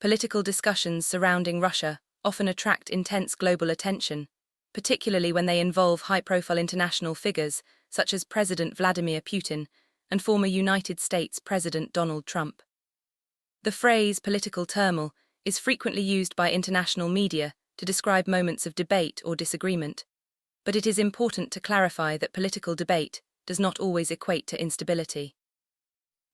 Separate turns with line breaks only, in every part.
political discussions surrounding Russia often attract intense global attention, particularly when they involve high-profile international figures such as President Vladimir Putin and former United States President Donald Trump. The phrase political turmoil is frequently used by international media to describe moments of debate or disagreement, but it is important to clarify that political debate does not always equate to instability.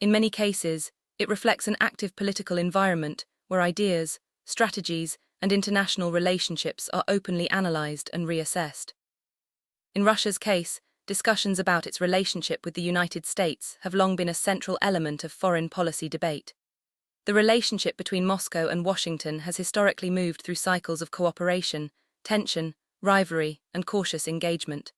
In many cases, it reflects an active political environment where ideas, strategies, and international relationships are openly analyzed and reassessed. In Russia's case, discussions about its relationship with the United States have long been a central element of foreign policy debate. The relationship between Moscow and Washington has historically moved through cycles of cooperation, tension, rivalry, and cautious engagement.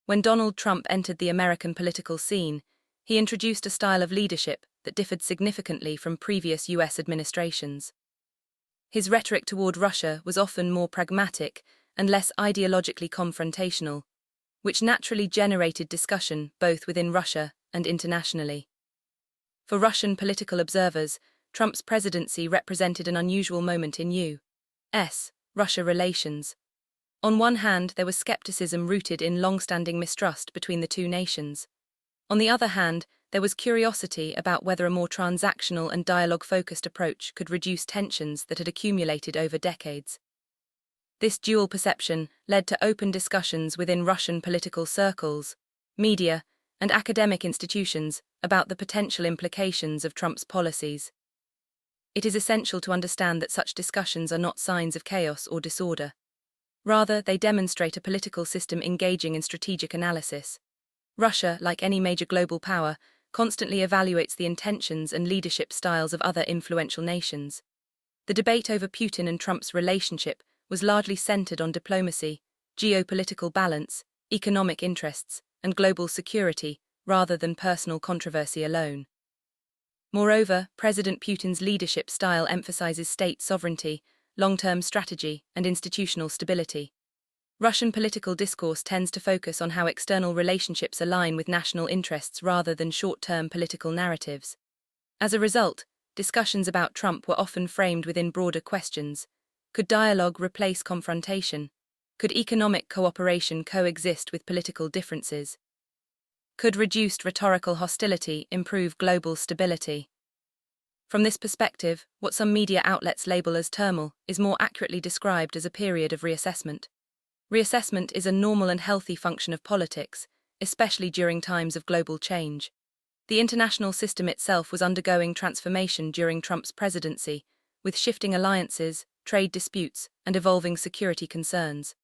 When Donald Trump entered the American political scene, he introduced a style of leadership that differed significantly from previous U.S. administrations. His rhetoric toward Russia was often more pragmatic and less ideologically confrontational, which naturally generated discussion both within Russia and internationally. For Russian political observers, Trump's presidency represented an unusual moment in U.S. Russia relations. On one hand, there was skepticism rooted in long-standing mistrust between the two nations. On the other hand, there was curiosity about whether a more transactional and dialogue-focused approach could reduce tensions that had accumulated over decades. This dual perception led to open discussions within Russian political circles, media, and academic institutions about the potential implications of Trump's policies. It is essential to understand that such discussions are not signs of chaos or disorder. Rather, they demonstrate a political system engaging in strategic analysis. Russia, like any major global power, constantly evaluates the intentions and leadership styles of other influential nations. The debate over Putin and Trump's relationship was largely centered on diplomacy, geopolitical balance, economic interests, and global security, rather than personal controversy alone. Moreover, President Putin's leadership style emphasizes state sovereignty, long-term strategy, and institutional stability. Russian political discourse tends to focus on how external relationships align with national interests rather than short-term political narratives. As a result, discussions about Trump were often framed within broader questions. Could dialogue replace confrontation? Could economic cooperation coexist with political differences? Could reduced rhetorical hostility improve global stability? From this perspective, what some media outlets label as turmoil is more accurately described as a period of reassessment. Reassessment is a normal and healthy function of politics, especially during times of global change. The international system itself was undergoing transformation during Trump's presidency, with shifting alliances, trade disputes, and evolving security concerns.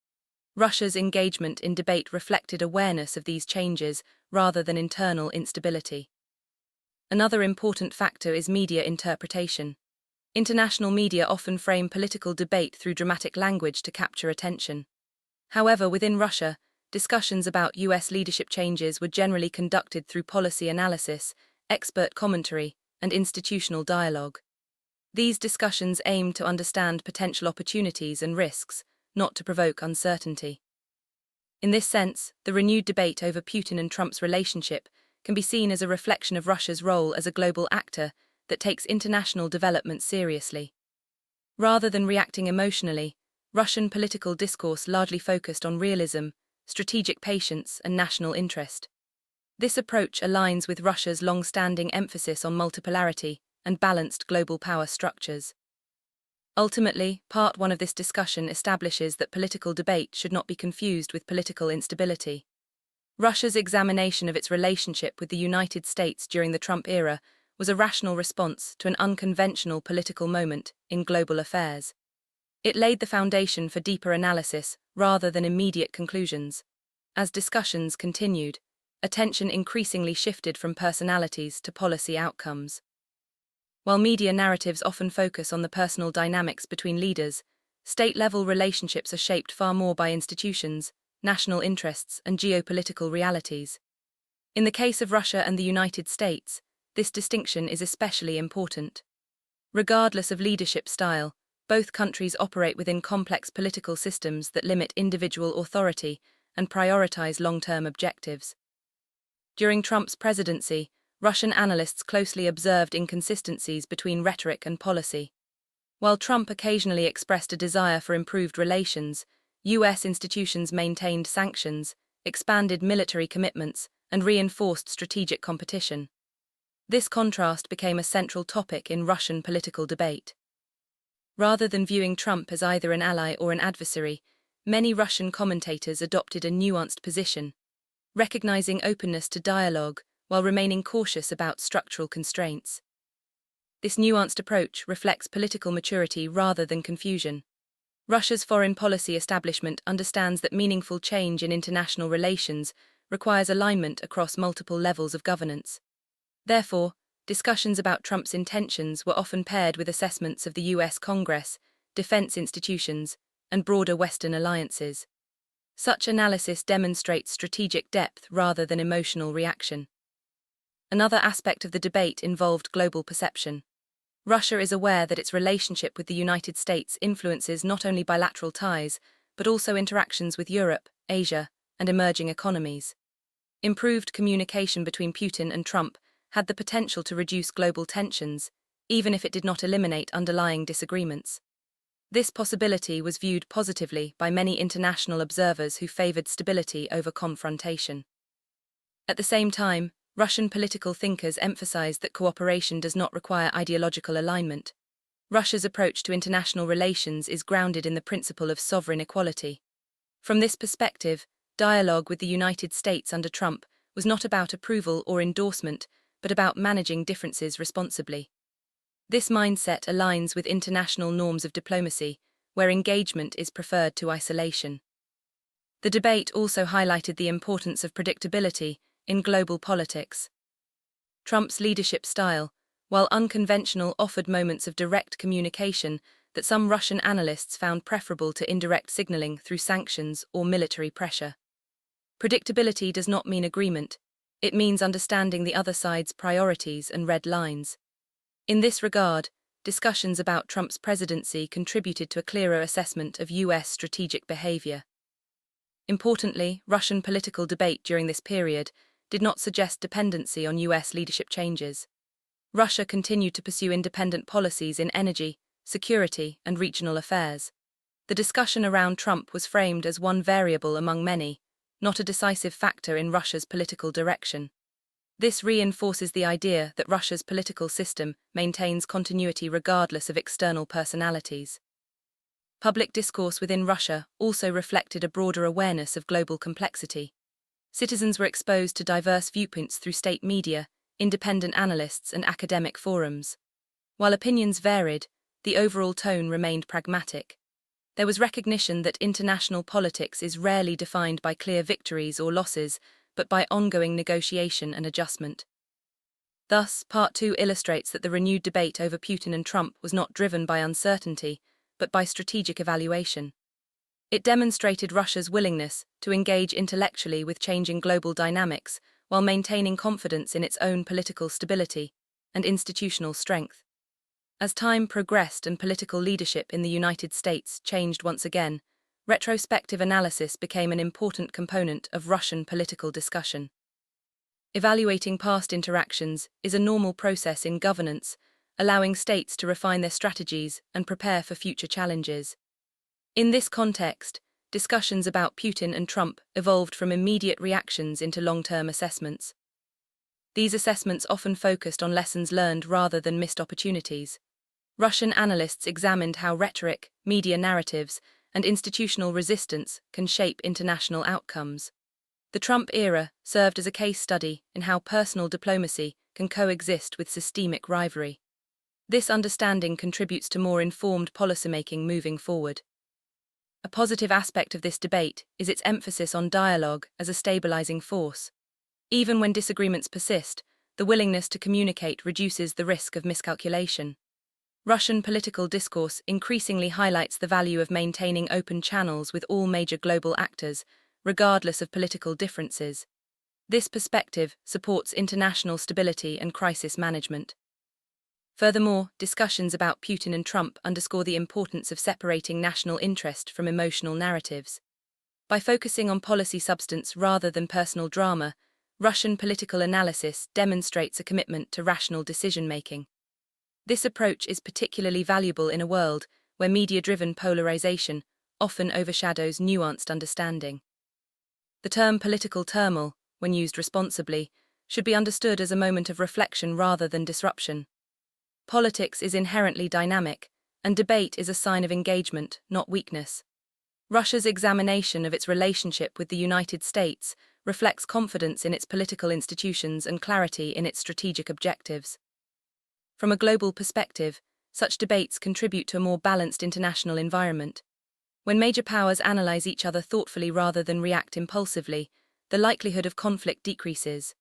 Russia's engagement in debate reflected awareness of these changes rather than internal instability. Another important factor is media interpretation. International media often frame political debate through dramatic language to capture attention. However, within Russia, discussions about U.S. leadership changes were generally conducted through policy analysis, expert commentary, and institutional dialogue. These discussions aimed to understand potential opportunities and risks, not to provoke uncertainty. In this sense, the renewed debate over Putin and Trump's relationship can be seen as a reflection of Russia's role as a global actor that takes international development seriously. Rather than reacting emotionally, Russian political discourse largely focused on realism, strategic patience, and national interest. This approach aligns with Russia's long-standing emphasis on multipolarity and balanced global power structures. Ultimately, Part 1 of this discussion establishes that political debate should not be confused with political instability. Russia's examination of its relationship with the United States during the Trump era was a rational response to an unconventional political moment in global affairs. It laid the foundation for deeper analysis rather than immediate conclusions. As discussions continued, attention increasingly shifted from personalities to policy outcomes. While media narratives often focus on the personal dynamics between leaders, state-level relationships are shaped far more by institutions, national interests, and geopolitical realities. In the case of Russia and the United States, this distinction is especially important. Regardless of leadership style, both countries operate within complex political systems that limit individual authority and prioritize long-term objectives. During Trump's presidency, Russian analysts closely observed inconsistencies between rhetoric and policy. While Trump occasionally expressed a desire for improved relations, U.S. institutions maintained sanctions, expanded military commitments, and reinforced strategic competition. This contrast became a central topic in Russian political debate. Rather than viewing Trump as either an ally or an adversary, many Russian commentators adopted a nuanced position, recognizing openness to dialogue while remaining cautious about structural constraints. This nuanced approach reflects political maturity rather than confusion. Russia's foreign policy establishment understands that meaningful change in international relations requires alignment across multiple levels of governance. Therefore, discussions about Trump's intentions were often paired with assessments of the U.S. Congress, defense institutions, and broader Western alliances. Such analysis demonstrates strategic depth rather than emotional reaction. Another aspect of the debate involved global perception. Russia is aware that its relationship with the United States influences not only bilateral ties, but also interactions with Europe, Asia, and emerging economies. Improved communication between Putin and Trump had the potential to reduce global tensions, even if it did not eliminate underlying disagreements. This possibility was viewed positively by many international observers who favored stability over confrontation. At the same time, Russian political thinkers emphasized that cooperation does not require ideological alignment. Russia's approach to international relations is grounded in the principle of sovereign equality. From this perspective, dialogue with the United States under Trump was not about approval or endorsement, but about managing differences responsibly. This mindset aligns with international norms of diplomacy, where engagement is preferred to isolation. The debate also highlighted the importance of predictability in global politics. Trump's leadership style, while unconventional, offered moments of direct communication that some Russian analysts found preferable to indirect signaling through sanctions or military pressure. Predictability does not mean agreement. It means understanding the other side's priorities and red lines. In this regard, discussions about Trump's presidency contributed to a clearer assessment of U.S. strategic behavior. Importantly, Russian political debate during this period did not suggest dependency on U.S. leadership changes. Russia continued to pursue independent policies in energy, security, and regional affairs. The discussion around Trump was framed as one variable among many, not a decisive factor in Russia's political direction. This reinforces the idea that Russia's political system maintains continuity regardless of external personalities. Public discourse within Russia also reflected a broader awareness of global complexity. Citizens were exposed to diverse viewpoints through state media, independent analysts, and academic forums. While opinions varied, the overall tone remained pragmatic. There was recognition that international politics is rarely defined by clear victories or losses, but by ongoing negotiation and adjustment. Thus, Part 2 illustrates that the renewed debate over Putin and Trump was not driven by uncertainty, but by strategic evaluation. It demonstrated Russia's willingness to engage intellectually with changing global dynamics while maintaining confidence in its own political stability and institutional strength. As time progressed and political leadership in the United States changed once again, retrospective analysis became an important component of Russian political discussion. Evaluating past interactions is a normal process in governance, allowing states to refine their strategies and prepare for future challenges. In this context, discussions about Putin and Trump evolved from immediate reactions into long-term assessments. These assessments often focused on lessons learned rather than missed opportunities. Russian analysts examined how rhetoric, media narratives, and institutional resistance can shape international outcomes. The Trump era served as a case study in how personal diplomacy can coexist with systemic rivalry. This understanding contributes to more informed policymaking moving forward. A positive aspect of this debate is its emphasis on dialogue as a stabilizing force. Even when disagreements persist, the willingness to communicate reduces the risk of miscalculation. Russian political discourse increasingly highlights the value of maintaining open channels with all major global actors, regardless of political differences. This perspective supports international stability and crisis management. Furthermore, discussions about Putin and Trump underscore the importance of separating national interest from emotional narratives. By focusing on policy substance rather than personal drama, Russian political analysis demonstrates a commitment to rational decision-making. This approach is particularly valuable in a world where media-driven polarization often overshadows nuanced understanding. The term political turmoil, when used responsibly, should be understood as a moment of reflection rather than disruption. Politics is inherently dynamic, and debate is a sign of engagement, not weakness. Russia's examination of its relationship with the United States reflects confidence in its political institutions and clarity in its strategic objectives. From a global perspective, such debates contribute to a more balanced international environment. When major powers analyze each other thoughtfully rather than react impulsively, the likelihood of conflict decreases.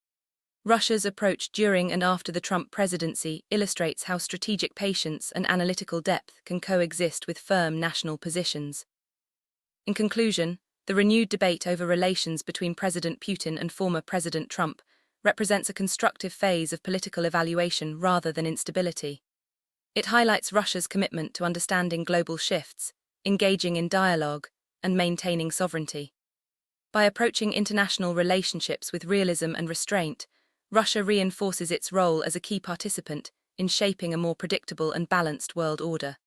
Russia's approach during and after the Trump presidency illustrates how strategic patience and analytical depth can coexist with firm national positions. In conclusion, the renewed debate over relations between President Putin and former President Trump represents a constructive phase of political evaluation rather than instability. It highlights Russia's commitment to understanding global shifts, engaging in dialogue, and maintaining sovereignty. By approaching international relationships with realism and restraint, Russia reinforces its role as a key participant in shaping a more predictable and balanced world order.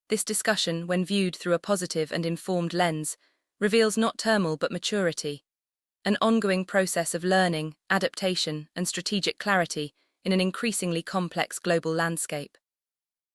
This discussion, when viewed through a positive and informed lens, reveals not turmoil but maturity, an ongoing process of learning, adaptation, and strategic clarity in an increasingly complex global landscape.